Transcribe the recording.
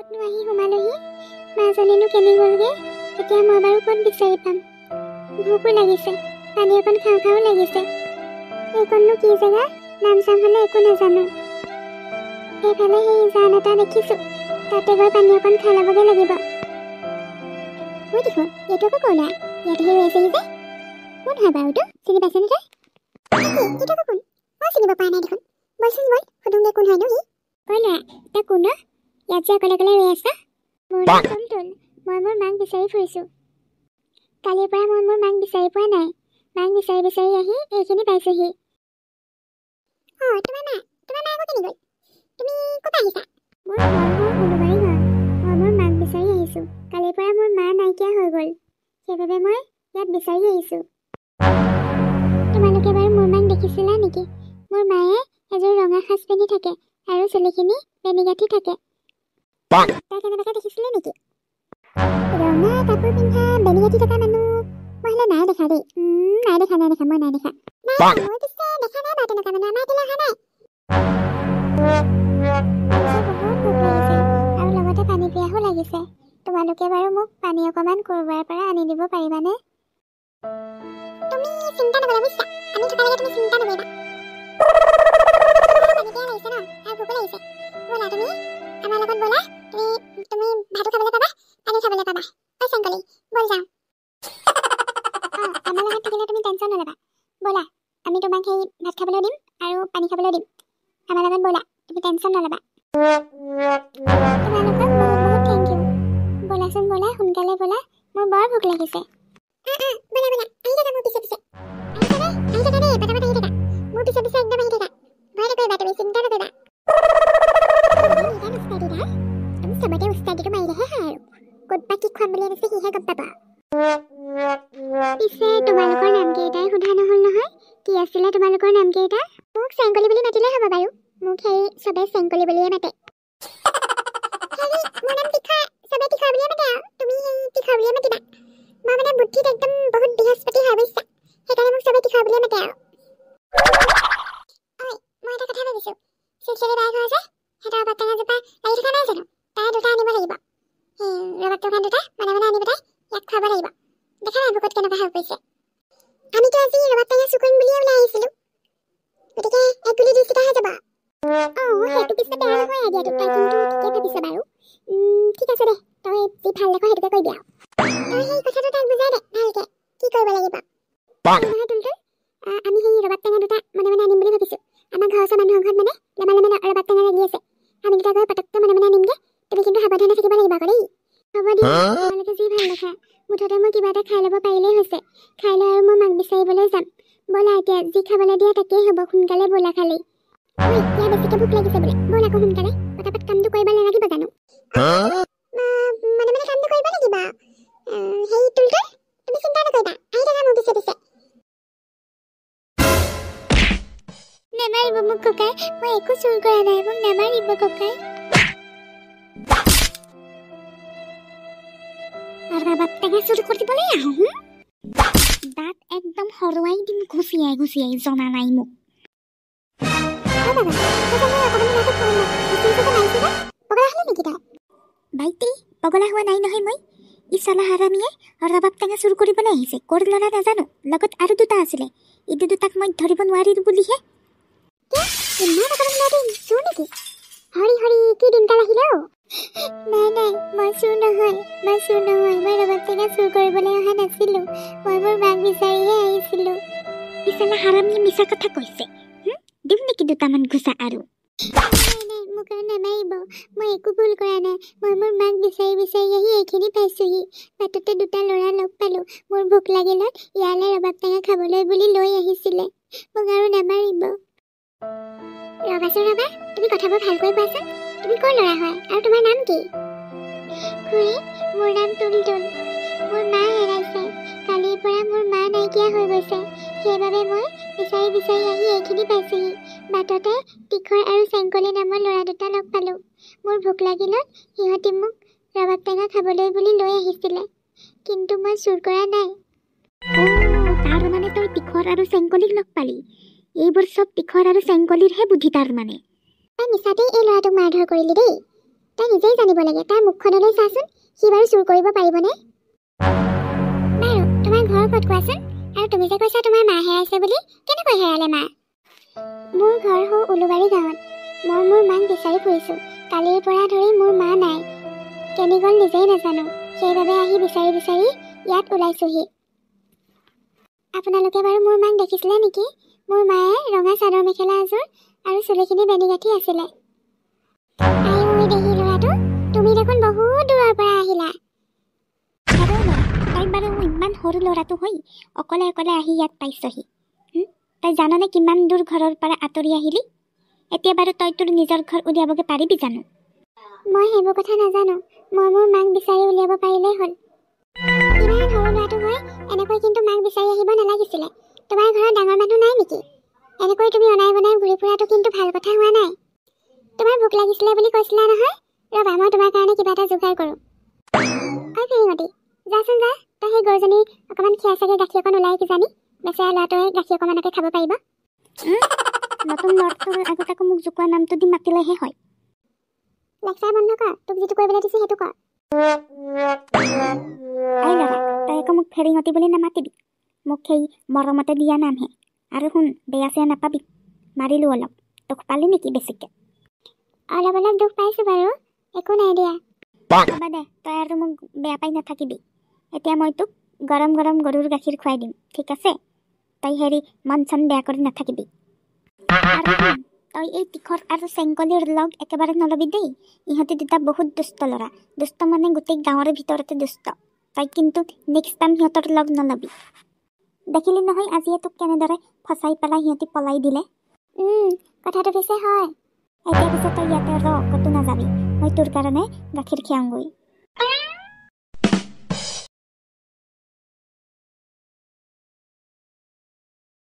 ক'তনো আহি সোমালোহি মাজনীনো কেনি গ'লগে এতিয়া মই বাৰু ক'ত বিচাৰি পাম ভোকো লাগিছে পানী অকণ খাওঁ খাওঁ লাগিছে এইকণনো কি জেগা নাম চাম হ'লে একো নাজানো সেইফালে সেই জান এটা দেখিছোঁ তাতে গৈ পানী অকণ খাই ল'বগৈ লাগিব ঐ দেখো এইটো আকৌ ক'লা ইয়াতে ৰৈ আছেহি যে কোন হয় বাৰু এইটো চিনি পাইছেনে তই এইটো আকৌ কোন মই চিনিব পৰা নাই দেখোন বলচোন বল সুধোংগে কোন হয়নো সি ঐ ল'ৰা তই কোন ইয়াত যে অকলে অকলে ৰৈ আছা মোৰ নাম টুলটুল মই মোৰ মাক বিচাৰি ফুৰিছোঁ কালিৰ পৰা মই মোৰ মাক বিচাৰি পোৱা নাই মাক বিচাৰি বিচাৰি আহি এইখিনি পাইছোঁহি তোমাৰ মা আকৌ কেনি গ'ল তুমি ক'ত আহিছা মোৰ হুলুবাৰী ঘৰ মই মোৰ মাক বিচাৰি আহিছোঁ কালিৰ পৰা মোৰ মা নাইকিয়া হৈ গ'ল সেইবাবে মই ইয়াত বিচাৰি আহিছোঁ তোমালোকে বাৰু মোৰ মাক দেখিছিলা নেকি মোৰ মায়ে এযোৰ ৰঙা সাজ পিন্ধি থাকে আৰু চুলিখিনি বেনি গাঁঠি থাকে তই কেনেবাকৈ দেখিছিলি নেকি ৰঙা কাপোৰ পিন্ধা বেনি গাঁঠি থকা মানুহ মই হ'লে নাই দেখা দেই নাই দেখা মই নাই দেখা মই পিছে দেখা নাই বাৰু তেনেকুৱা মানুহ আমাৰ এইফালে অহা নাই বহুত ভোক লাগিছে আৰু লগতে পানী পিয়াহো লাগিছে তোমালোকে বাৰু মোক পানী অকণমান ক'ৰবাৰ পৰা আনি দিব পাৰিবানে তুমি চিন্তা নকৰিবা বুজিছা আমি থকালৈকে তুমি চিন্তা নকৰিবা পানী পিয়াহ লাগিছে ন আৰু ভোকো লাগিছে ব'লা তুমি আমাৰ লগত ব'লা তুমি ভাতো খাবলৈ পাবা পানী খাবলৈ পাবা ঐ চেংকলি ব'ল যাওঁ আমাৰ লগত থাকিলে তুমি টেনশ্যন নল'বা ব'লা আমি তোমাক সেই ভাত খাবলৈ দিম আৰু পানী খাবলৈ দিম আমাৰ লগত ব'লা তুমি টেনশ্যন নল'বা তোমালোকক বহুত বহুত থেংক ইউ ব'লাচোন ব'লা সোনকালে ব'লা মোৰ বৰ ভোক লাগিছে ব'লা আহি থাকা মোৰ পিছে পিছে আহি থাকা দেই পটাপট আহি থাকা মোৰ পিছে পিছে একদম আহি থাকা ভয় নকৰিবা তুমি চিন্তা নকৰিবা তুমি চবতে উস্তাদিটো মাৰিলেহে হয় আৰু ক'তবা কি খুৱাম বুলি আনিছে সিহে গম পাবা পিছে তোমালোকৰ নামকেইটাই সোধা নহ'ল নহয় কি আছিলে তোমালোকৰ নামকেইটা মোক চেংকলি বুলি মাতিলে হ'ব বাৰু মোক সেই চবে চেংকলি বুলিয়ে মাতে মোৰ নাম তীখা চবে তীখা বুলিয়ে মাতে আৰু তুমি সেই তীখা বুলিয়ে মাতিবা মই মানে বুদ্ধিত একদম বহুত বৃহস্পতি হয় বুজিছা সেইকাৰণে মোক চবে তীখা বুলিয়ে মাতে আৰু ঐ মই এটা কথা ভাবিছোঁ চিলচিলি বাই ঘৰ যে সিহঁতৰ ৰবাব টেঙাজোপা লাগি থকা নাই জানো তাই দুটা আনিব লাগিব সেই ৰবাব টেঙা দুটা মানে আনি পেলাই ইয়াক খুৱাব লাগিব দেখা নাই ভোকত কেনেকুৱা হৈ পৰিছে আমিতো আজি ৰবাব টেঙা চুৰ কৰিম বুলিয়ে ওলাই আহিছিলোঁ গতিকে এক গুলি 20 টকাহে যাব সেইটো পিছে বেয়া নহয় আইডিয়াটো তই কিন্তু ঠিকে ভাবিছ বাৰু ঠিক আছে দে তই যি ভাল দেখো সেইটোকে কৰি দিয়া তই সেই কথাটো তাক বুজাই দে ভালকে কি কৰিব লাগিব নহয় টুলটুল আমি সেই ৰবাব টেঙা দুটা মানে আনিম বুলি ভাবিছোঁ আমাৰ ঘৰৰ ওচৰৰ মানুহৰ ঘৰত মানে লেমা ৰবাব টেঙা লাগি আছে আমি দুটা গৈ পটককৈ মানে আনিমগৈ তুমি কিন্তু সাৱধানে থাকিব লাগিব আকৌ দেই হ'ব দিয়া তোমালোকে যি ভাল দেখা মুঠতে মই কিবা এটা খাই ল'ব পাৰিলেই হৈছে খাই লৈ আৰু মই মাক বিচাৰিবলৈ যাম ব'লা এতিয়া যি খাবলৈ দিয়া তাকেই হ'ব সোনকালে ব'লা খালি ঐ ইয়াৰ বেছিকৈ ভোক লাগিছে বোলে ব'ল আকৌ সোনকালে পটাপট কামটো কৰিব নালাগিব জানো মানে কামটো কৰিব লাগিব সেই টুলটুল তুমি চিন্তা নকৰিবা আহি থাকা মোৰ পিছে পিছে নেমাৰিব মোক ককাই মই একো চুৰ কৰা নাই মোক নেমাৰিব ককাই ৰবাব টেঙা চুৰ কৰিবলৈ আহোঁ দাঁত একদম হৰুৱাই দিম ঘুচিয়াই জনা নাই মোক ভাইটি পগলা হোৱা নাই নহয় মই ই চালা হাৰামীয়ে ৰবাব টেঙা চুৰ কৰিবলৈ আহিছে ক'ৰ ল'ৰা নাজানো লগত আৰু দুটা আছিলে ইটো দুটাক মই ধৰিব নোৱাৰিলো বুলিহে চুৰ নেকি হৰি হৰি কি দিনকাল আহিলে নাই মই চুৰ নহয় মই ৰবাব টেঙা চুৰ কৰিবলৈ অহা নাছিলোঁ মই মোৰ মাক বিচাৰিহে আহিছিলোঁ ই চালা হাৰামীয়ে মিছা কথা কৈছে দিম নেকি দুটামান ঘোচা আৰু মোক আৰু নামাৰিব মই একো ভুল কৰা নাই মই মোৰ মাক বিচাৰি আহি এইখিনি পাইছোঁহি বাটতে দুটা ল'ৰা লগ পালোঁ মোৰ ভোক লাগিলত ইয়ালৈ ৰবাব টেঙা খাবলৈ বুলি লৈ আহিছিলে মোক আৰু নামাৰিব ৰবাচোন ৰবা তুমি কথাবোৰ ভালকৈ কোৱাচোন তুমি ক'ৰ ল'ৰা হয় আৰু তোমাৰ নাম কি খুৰী মোৰ নাম টুলটুল মোৰ মা হেৰাইছে কালিৰ পৰা মোৰ মা নাইকিয়া হৈ গৈছে সেইবাবে মই বিচাৰি আহি এইখিনি পাইছোঁহি বাটতে তীখৰ আৰু চেংকলি নামৰ ল'ৰা দুটা লগ পালোঁ মোৰ ভোক লাগিলত সিহঁতি মোক ৰবাব টেঙা খাবলৈ বুলি লৈ আহিছিলে কিন্তু মই চুৰ কৰা নাই তাৰ মানে তই তীখৰ আৰু চেংকলিক লগ পালি এইবোৰ চব তীখৰ আৰু চেংকলিৰহে বুদ্ধি তাৰ মানে তই মিছাতেই এই ল'ৰাটোক মাৰধৰ কৰিলি দেই তই নিজেই জানিব লাগে তাৰ মুখখনলৈ চাচোন সি বাৰু চুৰ কৰিব পাৰিবনে বাৰু তোমাৰ ঘৰ ক'ত কোৱাচোন আৰু তুমি যে কৈছা তোমাৰ মা হেৰাইছে বুলি কেনেকৈ হেৰালে মা মোৰ ঘৰ হ'ল উলুবাৰী গাঁৱত মই মোৰ মাক বিচাৰি ফুৰিছোঁ কালিৰ পৰা ধৰি মোৰ মা নাই কেনি গ'ল নিজেই নাজানো সেইবাবে আহি বিচাৰি বিচাৰি ইয়াত ওলাইছোহি আপোনালোকে বাৰু মোৰ মাক দেখিছিলে নেকি মোৰ মায়ে ৰঙা চাদৰ মেখেলা এযোৰ আৰু চুলিখিনি বেনি গাঁঠি আছিলে আই দেহি ল'ৰাটো তুমি দেখোন বহুত দূৰৰ পৰা আহিলা তই বাৰু ইমান সৰু ল'ৰাটো হৈ অকলে অকলে আহি ইয়াত পাইছহি তই জাননে কিমান দূৰ ঘৰৰ পৰা আঁতৰি আহিলি এতিয়া বাৰু তই তোৰ নিজৰ ঘৰ উলিয়াবগৈ পাৰিবি জানো মই সেইবোৰ কথা নাজানো মই মোৰ মাক বিচাৰি উলিয়াব পাৰিলেই হ'ল ইমান সৰু ল'ৰাটো হৈ এনেকৈ কিন্তু মাক বিচাৰি আহিব নালাগিছিলে তোমাৰ ঘৰত ডাঙৰ মানুহ নাই নেকি এনেকৈ তুমি অনাই বনাই ঘূৰি ফুৰাটো কিন্তু ভাল কথা হোৱা নাই তোমাৰ ভোক লাগিছিলে বুলি কৈছিলা নহয় ৰ'বা মই তোমাৰ কাৰণে কিবা এটা যোগাৰ কৰোঁ ঐ ফিৰিঙতি যাচোন যা তই সেই গৰুজনী অকণমান খীৰাই চাগে গাখীৰ অকণ ওলাই কিজানি বেচেৰা ল'ৰাটোৱে গাখীৰ অকণমানকে খাব পাৰিব নতুন ল'ৰাটোৰ আগত আকৌ মোক জোকোৱা নামটো দি মাতিলেহে হয় লেকচাৰ বন্ধ কৰ তোক যিটো কৰিবলৈ দিছে সেইটো কৰ এই ল'ৰা তই আকৌ মোক ফেৰিঙতি বুলি নামাতিবি মোক সেই মৰমতে দিয়া নামহে আৰু শুন বেয়া চেয়া নাপাবি মাৰিলোঁ অলপ দুখ পালি নেকি বেছিকৈ অলপ অলপ দুখ পাইছোঁ বাৰু একো নাই দিয়া হ'ব দে তই আৰু মোক বেয়া পাই নাথাকিবি এতিয়া মই তোক গৰম গৰম গৰুৰ গাখীৰ খুৱাই দিম ঠিক আছে তই হেৰি মন চন বেয়া কৰি নাথাকিবি আৰু তই এই তীখৰ আৰু চেংকলিৰ লগ একেবাৰে নলবি দেই ইহঁতি দুটা বহুত দুষ্ট ল'ৰা দুষ্ট মানে গোটেই গাঁৱৰ ভিতৰতে দুষ্ট তই কিন্তু নেক্সট টাইম সিহঁতৰ লগ নলবি দেখিলি নহয় আজিয়ে তোক কেনেদৰে ফচাই পেলাই সিহঁতি পলাই দিলে কথাটো পিছে হয় এতিয়া পিছে তই ইয়াতে ৰ ক'তো নাযাবি মই তোৰ কাৰণে গাখীৰ খীৰাওঁগৈ